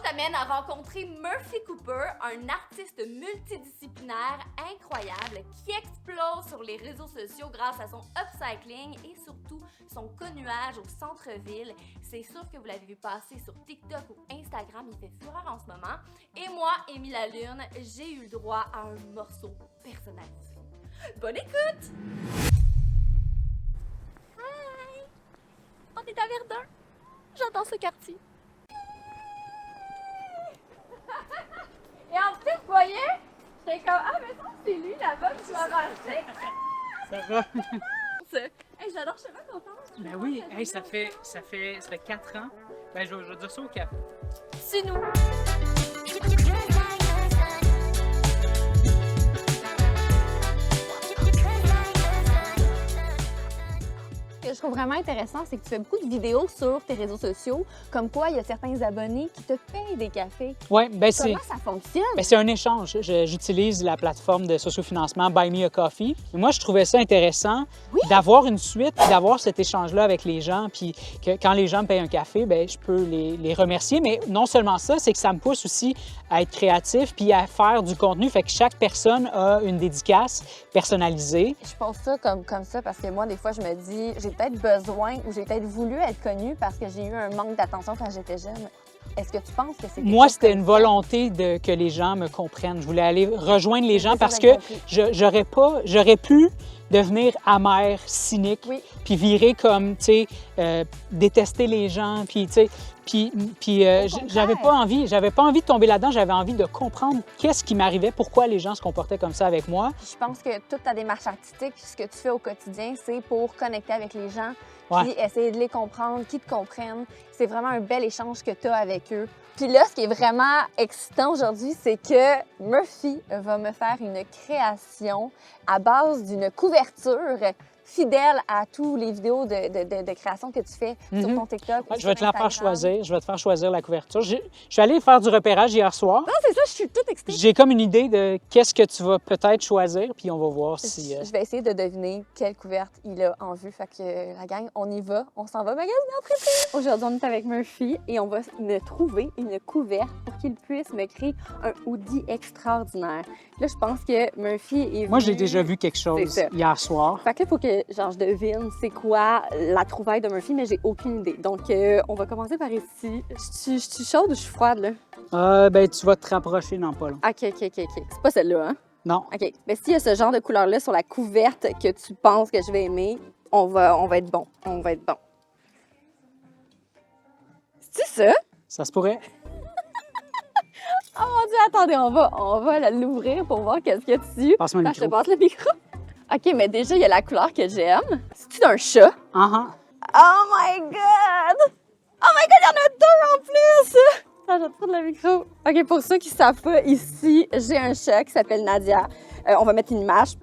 t'amène à rencontrer Murphy Cooper, un artiste multidisciplinaire incroyable qui explose sur les réseaux sociaux grâce à son upcycling et surtout son connuage au centre-ville. C'est sûr que vous l'avez vu passer sur TikTok ou Instagram, il fait fureur en ce moment. Et moi, Amy la Lune, j'ai eu le droit à un morceau personnalisé. Bonne écoute! Hi! On est à Verdun. J'adore ce quartier. Et en plus, vous voyez, j'étais comme, ah, mais ça, c'est lui là-bas que tu m'as racheté. Ça va? Hey, j'adore, je suis vraiment contente. Ben oui, hey, ça fait 4 ans. Ben, je vais dire ça au café. C'est nous. Ce que je trouve vraiment intéressant, c'est que tu fais beaucoup de vidéos sur tes réseaux sociaux, comme quoi il y a certains abonnés qui te payent des cafés. Oui, ben c'est... Comment ça fonctionne? Ben, c'est un échange. J'utilise la plateforme de sociofinancement Buy Me a Coffee. Et moi, je trouvais ça intéressant d'avoir une suite, d'avoir cet échange-là avec les gens, puis que quand les gens me payent un café, ben je peux les remercier. Mais non seulement ça, c'est que ça me pousse aussi à être créatif puis à faire du contenu. Fait que chaque personne a une dédicace personnalisée. Je pense ça comme ça parce que moi, des fois, je me dis, j'ai peut-être besoin ou j'ai peut-être voulu être connue parce que j'ai eu un manque d'attention quand j'étais jeune. Est-ce que tu penses que c'est Moi, c'était une volonté que les gens me comprennent. Je voulais aller rejoindre les gens parce que j'aurais pu devenir amer, cynique, puis virer comme, tu sais, détester les gens, puis, tu sais, j'avais pas envie de tomber là-dedans, j'avais envie de comprendre qu'est-ce qui m'arrivait, pourquoi les gens se comportaient comme ça avec moi. Je pense que toute ta démarche artistique, ce que tu fais au quotidien, c'est pour connecter avec les gens, puis essayer de les comprendre, qu'ils te comprennent. C'est vraiment un bel échange que tu as avec eux. Puis là, ce qui est vraiment excitant aujourd'hui, c'est que Murphy va me faire une création à base d'une couverture fidèle à tous les vidéos de création que tu fais sur ton TikTok. Je vais te la faire choisir. Je vais te faire choisir la couverture. Je suis allée faire du repérage hier soir. Non, c'est ça, je suis toute excitée. J'ai comme une idée de qu'est-ce que tu vas peut-être choisir, puis on va voir si... Je vais essayer de deviner quelle couverte il a en vue. Fait que la gang, on y va. On s'en va magasiner après ça. Aujourd'hui, on est avec Murphy et on va me trouver une couverte pour qu'il puisse me créer un hoodie extraordinaire. Là, je pense que Murphy est venu... Moi, j'ai déjà vu quelque chose hier soir. Fait que là, il faut que je devine c'est quoi la trouvaille de Murphy, mais j'ai aucune idée. Donc, on va commencer par ici. Je suis chaude ou je suis froide, là? Ben, tu vas te rapprocher dans pas long. OK. C'est pas celle-là, hein? Non. OK. Ben, s'il y a ce genre de couleur-là sur la couverte que tu penses que je vais aimer, on va être bon. On va être bon. C'est-tu ça? Ça se pourrait. Oh mon Dieu, attendez, on va l'ouvrir pour voir qu'est-ce qu'il y a dessus. Passe-moi le micro. Je te passe le micro. OK, mais déjà, il y a la couleur que j'aime. C'est-tu d'un chat? Oh my God! Oh my God, il y en a deux en plus! Attends, je vais te prendre le micro. OK, pour ceux qui ne savent pas, ici, j'ai un chat qui s'appelle Nadia. On va mettre une image.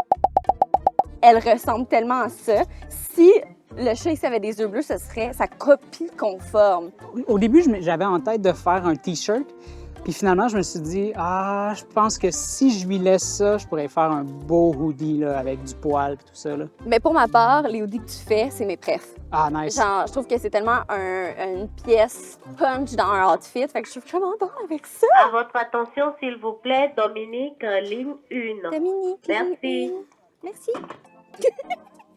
Elle ressemble tellement à ça. Si le chat ici avait des yeux bleus, ce serait sa copie conforme. Au début, j'avais en tête de faire un T-shirt. Puis finalement, je me suis dit, je pense que si je lui laisse ça, je pourrais faire un beau hoodie là, avec du poil et tout ça. Là. Mais pour ma part, les hoodies que tu fais, c'est mes préfs. Ah, nice. Genre, je trouve que c'est tellement une pièce punch dans un outfit. Fait que je suis vraiment bonne avec ça. À votre attention, s'il vous plaît, Dominique, ligne 1. Dominique, merci. ligne 1. Merci.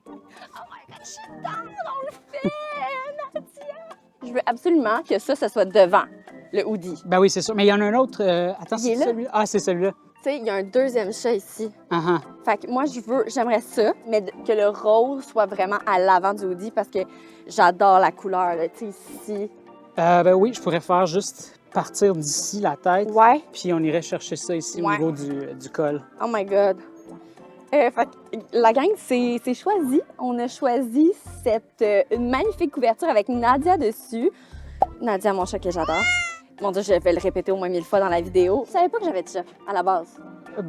Oh my God, je suis dans le fait, Nadia! Je veux absolument que ça soit devant le hoodie. Ben oui, c'est sûr. Mais il y en a un autre. Attends, c'est celui-là? Ah, c'est celui-là. Tu sais, il y a un deuxième chat ici. Uh-huh. Fait que moi, j'aimerais ça, mais que le rose soit vraiment à l'avant du hoodie parce que j'adore la couleur, tu sais, ici. Ben oui, je pourrais faire juste partir d'ici la tête. Ouais. Puis on irait chercher ça ici au niveau du col. Oh my God. Fait que la gang, c'est choisi. On a choisi cette magnifique couverture avec Nadia dessus. Nadia, mon chat que j'adore. Mon Dieu, je vais le répéter au moins 1000 fois dans la vidéo. Je savais pas que j'avais de chat à la base.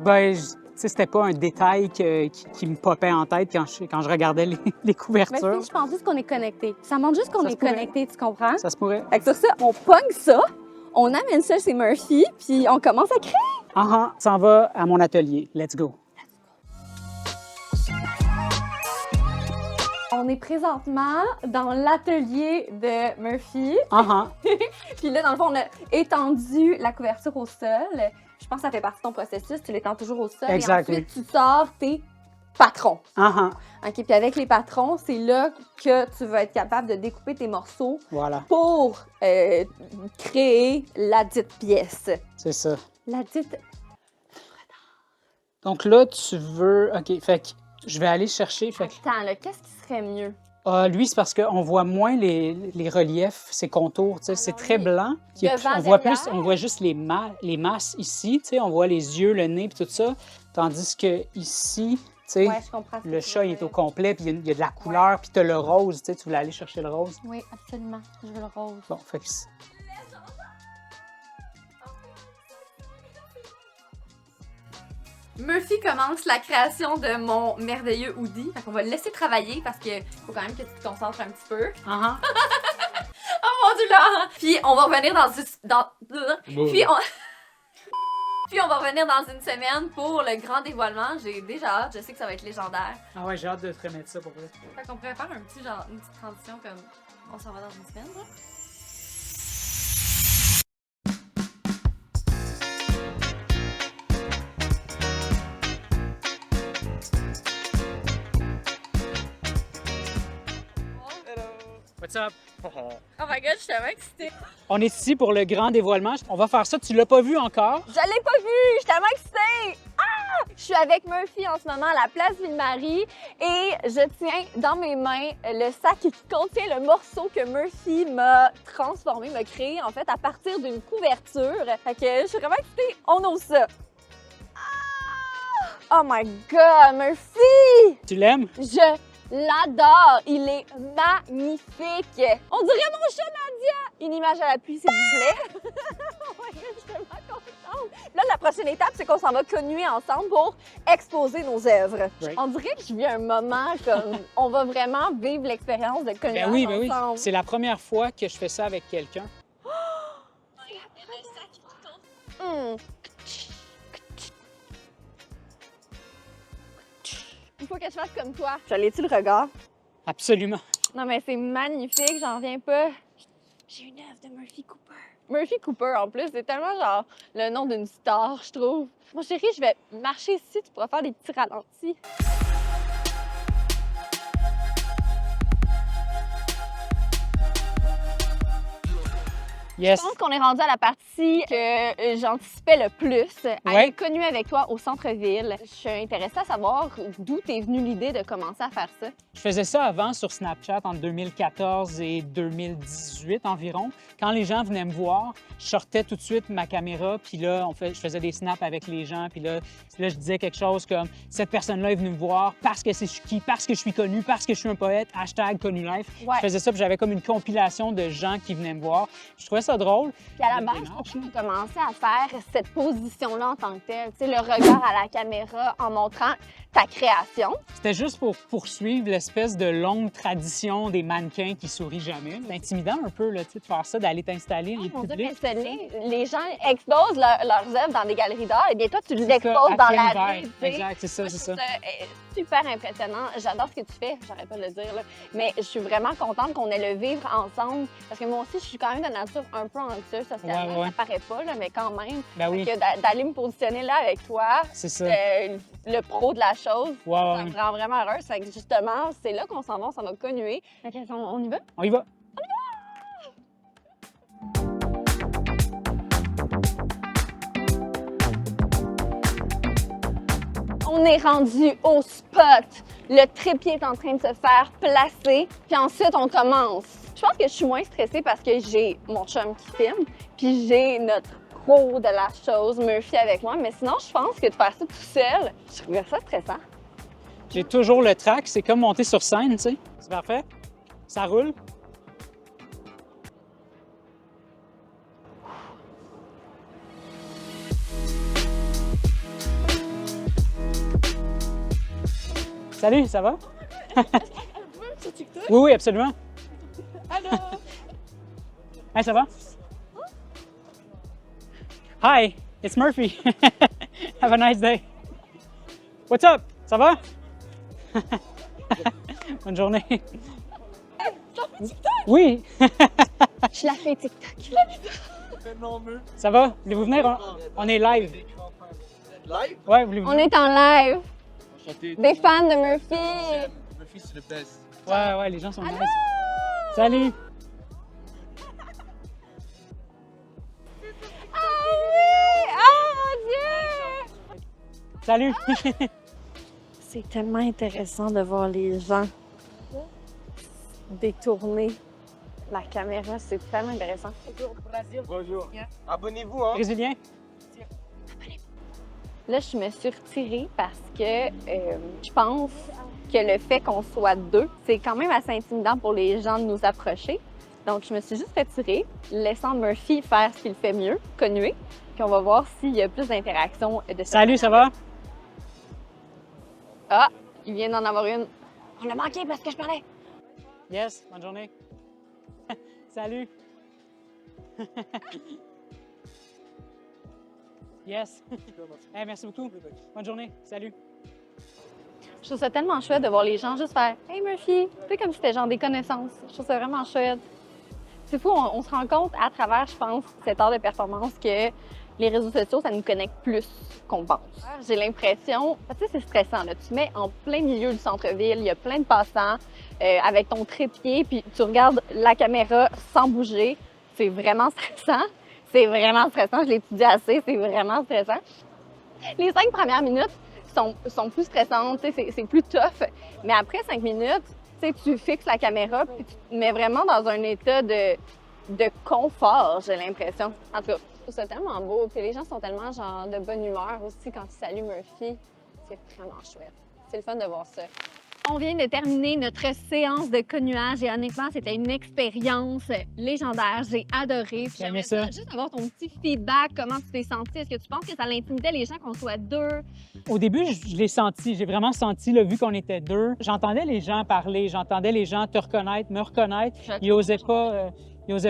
Ben, tu sais, c'était pas un détail qui me popait en tête quand je regardais les couvertures. Mais je pense juste qu'on est connectés. Ça montre juste qu'on est connectés, tu comprends? Ça se pourrait. Fait que sur ça, on pogne ça, on amène ça chez Murphy, puis on commence à créer. Ça en va à mon atelier. Let's go. on est présentement dans l'atelier de Murphy. Puis là, dans le fond, on a étendu la couverture au sol. Je pense que ça fait partie de ton processus. Tu l'étends toujours au sol. Exact, et ensuite, tu sors tes patrons. OK, puis avec les patrons, c'est là que tu vas être capable de découper tes morceaux pour créer la dite pièce. C'est ça. La dite... Donc là, tu veux... OK, fait que je vais aller chercher... Fait que... Attends, là, qu'est-ce qui serait mieux? Lui, c'est parce qu'on voit moins les reliefs, ses contours, tu sais, c'est très blanc. Puis Devant, on voit juste les masses ici, tu sais, on voit les yeux, le nez, puis tout ça. Tandis que ici, tu sais, le chat, il est au complet, puis il y a de la couleur, puis tu as le rose, tu sais, tu voulais aller chercher le rose. Oui, absolument, je veux le rose. Bon, fait que... Murphy commence la création de mon merveilleux hoodie. Fait qu'on va le laisser travailler parce que faut quand même que tu te concentres un petit peu. Oh mon Dieu là! Puis on va revenir Puis on va revenir dans une semaine pour le grand dévoilement. J'ai déjà hâte, je sais que ça va être légendaire. Ah ouais, j'ai hâte de te remettre ça pour vrai. Fait qu'on pourrait faire une petite transition comme on s'en va dans une semaine, là. What's up? Oh my god, je suis tellement excitée. On est ici pour le grand dévoilement. On va faire ça. Tu l'as pas vu encore? Je l'ai pas vu! Je suis tellement excitée! Ah! Je suis avec Murphy en ce moment à la place Ville-Marie et je tiens dans mes mains le sac qui contient le morceau que Murphy m'a transformé, m'a créé en fait à partir d'une couverture. Fait que je suis vraiment excitée. On ose ça. Ah! Oh my god, Murphy! Tu l'aimes? Je l'adore! Il est magnifique! On dirait mon chat Nadia! Une image à l'appui, s'il vous plaît! Oh my God, je suis tellement contente! Là, la prochaine étape, c'est qu'on s'en va connuer ensemble pour exposer nos œuvres. Right. On dirait que je vis un moment comme... on va vraiment vivre l'expérience de connuer Ben oui, ensemble. C'est la première fois que je fais ça avec quelqu'un. Il faut que je fasse comme toi. J'allais-tu le regard? Absolument. Non, mais c'est magnifique, j'en reviens pas. J'ai une œuvre de Murphy Cooper. Murphy Cooper, en plus, c'est tellement genre le nom d'une star, je trouve. Mon chéri, je vais marcher ici, tu pourras faire des petits ralentis. Yes. Je pense qu'on est rendu à la partie que j'anticipais le plus, aller connu avec toi au centre-ville. Je suis intéressée à savoir d'où t'es venue l'idée de commencer à faire ça. Je faisais ça avant sur Snapchat en 2014 et 2018 environ. Quand les gens venaient me voir, je sortais tout de suite ma caméra, puis là, je faisais des snaps avec les gens, puis là, je disais quelque chose comme « Cette personne-là est venue me voir parce que c'est qui, parce que je suis connu, parce que je suis un poète, hashtag connu life ». Je faisais ça, puis j'avais comme une compilation de gens qui venaient me voir. Je trouvais ça drôle. Puis à la base, pourquoi tu as commencé à faire cette position-là en tant que telle? Tu sais, le regard à la caméra en montrant ta création. C'était juste pour poursuivre l'espèce de longue tradition des mannequins qui sourient jamais. C'est intimidant un peu là, de faire ça, d'aller t'installer en public. Les gens exposent leurs œuvres dans des galeries d'art et bien toi, tu les exposes dans la rue. Exact, c'est ça, c'est ça. Super impressionnant. J'adore ce que tu fais, j'arrête pas de le dire, là. Mais je suis vraiment contente qu'on ait le vivre ensemble parce que moi aussi, je suis quand même de nature un peu anxieuse socialement. Ça paraît pas, là, mais quand même. Ben oui. D'aller me positionner là avec toi, c'est ça. Le pro de la chose, ça me ouais. rend vraiment heureuse. Fait que justement, c'est là qu'on s'en va connuer. Fait que, on y va? On y va. On est rendu au spot. Le trépied est en train de se faire placer. Puis ensuite, on commence. Je pense que je suis moins stressée parce que j'ai mon chum qui filme. Puis j'ai notre pro de la chose, Murphy, avec moi. Mais sinon, je pense que de faire ça tout seul, je trouve ça stressant. J'ai toujours le track. C'est comme monter sur scène, tu sais. C'est parfait. Ça roule. Salut, ça va? Oui, absolument. Allô? Hey, ça va? Hi, it's Murphy. Have a nice day. What's up? Ça va? Bonne journée. Oui. Je suis la fille TikTok. Ça va? Voulez-vous venir? On est live. Live? Ouais, voulez-vous? On est en live. Enchanté. Des fans de Murphy. Murphy, c'est le best. Ouais, les gens sont nice. Salut! Ah oui! Oh mon Dieu! Salut! C'est tellement intéressant de voir les gens détourner la caméra. C'est tellement intéressant. Bonjour. Abonnez-vous, hein? Brésilien? Là, je me suis retirée parce que je pense que le fait qu'on soit deux, c'est quand même assez intimidant pour les gens de nous approcher. Donc, je me suis juste retirée, laissant Murphy faire ce qu'il fait mieux, connuer. Puis on va voir s'il y a plus d'interaction de cette Salut, ça va? Ah, il vient d'en avoir une. On l'a manqué parce que je parlais. Yes, bonne journée. Salut! Yes! Hey, merci beaucoup. Bonne journée. Salut! Je trouve ça tellement chouette de voir les gens juste faire « Hey Murphy! » Tu sais, comme si c'était genre des connaissances. Je trouve ça vraiment chouette. C'est fou, on se rend compte à travers, je pense, cette art de performance que les réseaux sociaux, ça nous connecte plus qu'on pense. J'ai l'impression, tu sais, c'est stressant, là. Tu te mets en plein milieu du centre-ville, il y a plein de passants avec ton trépied, puis tu regardes la caméra sans bouger. C'est vraiment stressant. C'est vraiment stressant. Je l'ai étudié assez, c'est vraiment stressant. Les 5 premières minutes sont plus stressantes, c'est plus tough. Mais après 5 minutes, tu fixes la caméra puis tu te mets vraiment dans un état de confort, j'ai l'impression. En tout cas, je trouve ça tellement beau. Puis les gens sont tellement genre de bonne humeur aussi quand ils saluent Murphy. C'est vraiment chouette. C'est le fun de voir ça. On vient de terminer notre séance de connuage et honnêtement, c'était une expérience légendaire. J'ai adoré. J'ai aimé ça. Juste avoir ton petit feedback, comment tu t'es senti. Est-ce que tu penses que ça l'intimidait les gens qu'on soit deux? Au début, je l'ai senti. J'ai vraiment senti, là, vu qu'on était deux. J'entendais les gens parler, j'entendais les gens te reconnaître, me reconnaître. Ils n'osaient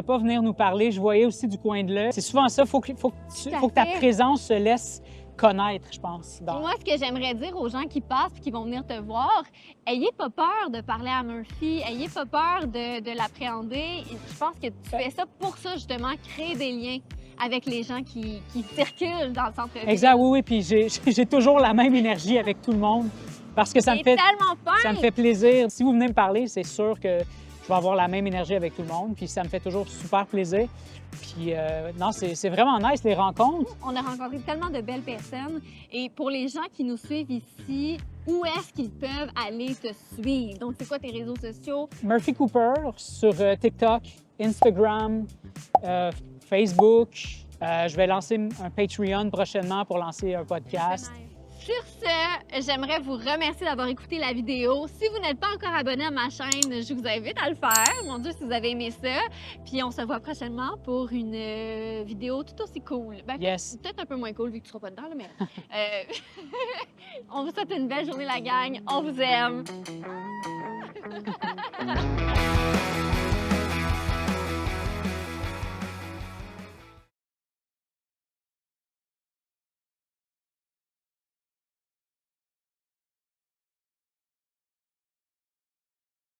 pas venir nous parler. Je voyais aussi du coin de l'œil. C'est souvent ça. Faut que ta présence se laisse connaître, je pense. Et moi, ce que j'aimerais dire aux gens qui passent et qui vont venir te voir, ayez pas peur de parler à Murphy, ayez pas peur de l'appréhender. Je pense que tu fais ça pour ça, justement, créer des liens avec les gens qui circulent dans le centre-ville. Exact, oui. Puis j'ai toujours la même énergie avec tout le monde parce que ça me fait plaisir. Si vous venez me parler, c'est sûr que je vais avoir la même énergie avec tout le monde. Puis ça me fait toujours super plaisir. Puis non, c'est vraiment nice, les rencontres. On a rencontré tellement de belles personnes. Et pour les gens qui nous suivent ici, où est-ce qu'ils peuvent aller te suivre? Donc, c'est quoi tes réseaux sociaux? Murphy Cooper sur TikTok, Instagram, Facebook. Je vais lancer un Patreon prochainement pour lancer un podcast. Sur ce, j'aimerais vous remercier d'avoir écouté la vidéo. Si vous n'êtes pas encore abonné à ma chaîne, je vous invite à le faire. Mon Dieu, si vous avez aimé ça. Puis on se voit prochainement pour une vidéo tout aussi cool. Yes. Peut-être un peu moins cool vu que tu ne seras pas dedans, là, mais on vous souhaite une belle journée, la gang. On vous aime.